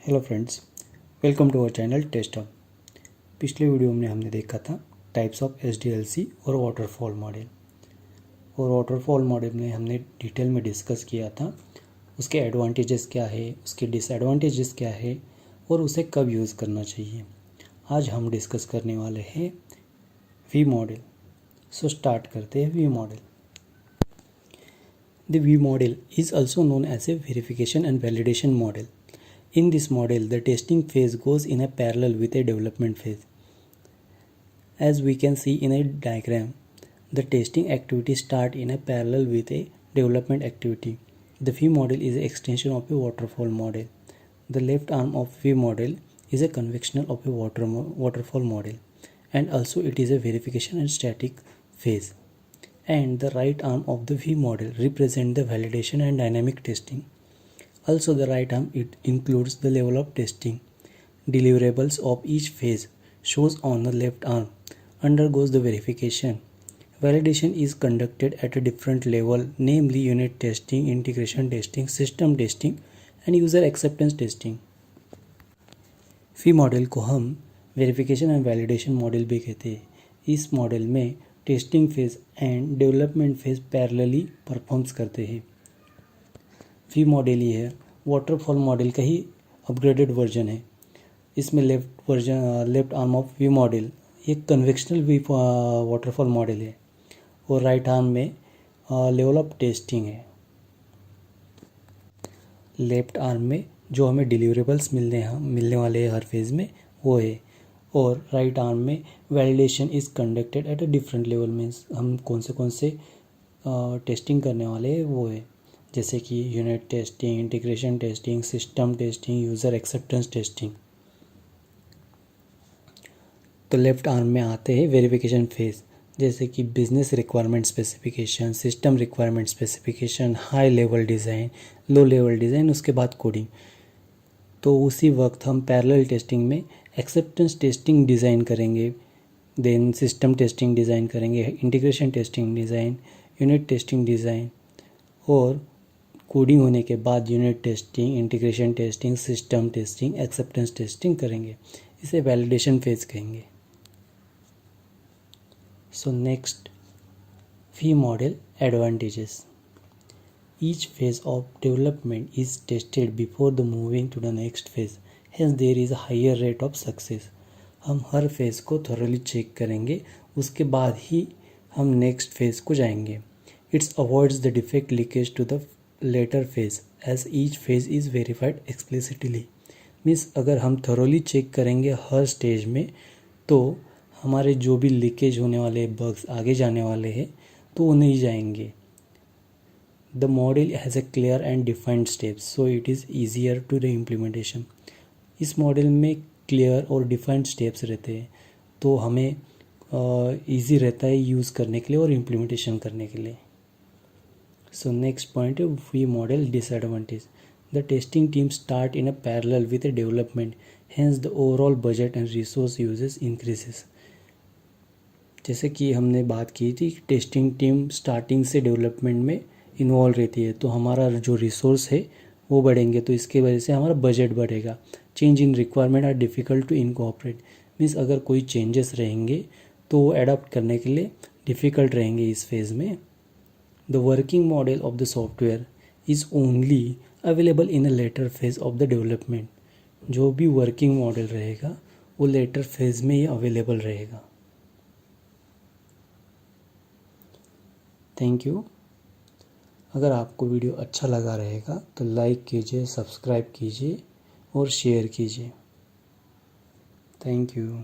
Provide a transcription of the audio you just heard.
Hello friends, welcome to our channel test hub. पिछले video में हमने देखा था टाइप्स ऑफ एसडीएलसी और वाटरफॉल मॉडल। और वाटरफॉल मॉडल में हमने डिटेल में डिस्कस किया था उसके एडवांटेजेस क्या है, उसके डिसएडवांटेजेस क्या है और उसे कब यूज़ करना चाहिए। आज हम डिस्कस करने वाले हैं वी मॉडल। सो स्टार्ट करते हैं V model. The V model is also known as a verification and validation model. In this model, the testing phase goes in a parallel with a development phase. As we can see in a diagram, the testing activity starts in a parallel with a development activity. The V model is an extension of a waterfall model. The left arm of V model is a conventional of a waterfall model, and also it is a verification and static phase. And the right arm of the V model represents the validation and dynamic testing. Also, the right arm it includes the level of testing. Deliverables of each phase shows on the left arm undergoes the verification. Validation is conducted at a different level, namely unit testing, integration testing, system testing and user acceptance testing. Fee model को हम verification and validation model भी कहते हैं। इस model में testing phase and development phase parallelly performs करते हैं। V model ही है वाटरफॉल मॉडल का ही अपग्रेडेड वर्जन है। इसमें left arm of V model ये कन्वेक्शनल वी वाटरफॉल मॉडल है और राइट आर्म में लेवल ऑफ टेस्टिंग है। लेफ्ट आर्म में जो हमें डिलीवरेबल्स मिलने वाले हैं हर फेज़ में वो है, और राइट आर्म में validation is conducted at a different level में हम कौन से टेस्टिंग करने वाले हैं वो है, जैसे कि unit testing, integration testing, system testing, user acceptance testing. तो लेफ्ट आर्म में आते हैं वेरिफिकेशन फेज, जैसे कि business requirement specification, system requirement specification, high level design, low level design, उसके बाद कोडिंग। तो उसी वक्त हम पैरेलल टेस्टिंग में एक्सेप्टेंस टेस्टिंग डिज़ाइन करेंगे, देन सिस्टम टेस्टिंग डिज़ाइन करेंगे, integration testing design, unit testing design, और कोडिंग होने के बाद unit testing, integration testing, system testing, acceptance testing करेंगे। इसे वैलिडेशन फेज कहेंगे। So next, V model advantages. Each phase of development is tested before the moving to the next phase, hence there is a higher rate of success. हम हर phase को thoroughly check करेंगे, उसके बाद ही हम next phase को जाएंगे। Its avoids the defect leakage to the later phase as each phase is verified explicitly. Means अगर हम थरोली चेक करेंगे हर स्टेज में तो हमारे जो भी लीकेज होने वाले बग्स आगे जाने वाले हैं तो वो नहीं जाएंगे। The model has a clear and defined steps, so it is easier to the implementation. इस मॉडल में क्लियर और डिफाइंड स्टेप्स रहते हैं तो हमें ईजी रहता है यूज़ करने के लिए और इम्प्लीमेंटेशन करने के लिए। So next point, V model disadvantage. The testing team start in a parallel with a development, hence the overall budget and resource uses increases. जैसे कि हमने बात की थी टेस्टिंग टीम स्टार्टिंग से डेवलपमेंट में इन्वॉल्व रहती है तो हमारा जो रिसोर्स है वो बढ़ेंगे, तो इसके वजह से हमारा बजट बढ़ेगा। Change in requirement are difficult to incorporate, means अगर कोई चेंजेस रहेंगे तो वो एडॉप्ट करने के लिए डिफ़िकल्ट रहेंगे इस फेज़ में। The working model of the software is only available in a later phase of the development. जो भी वर्किंग मॉडल रहेगा वो लेटर फेज में ही अवेलेबल रहेगा। Thank you. अगर आपको वीडियो अच्छा लगा रहेगा तो लाइक कीजिए, सब्सक्राइब कीजिए और शेयर कीजिए। Thank you.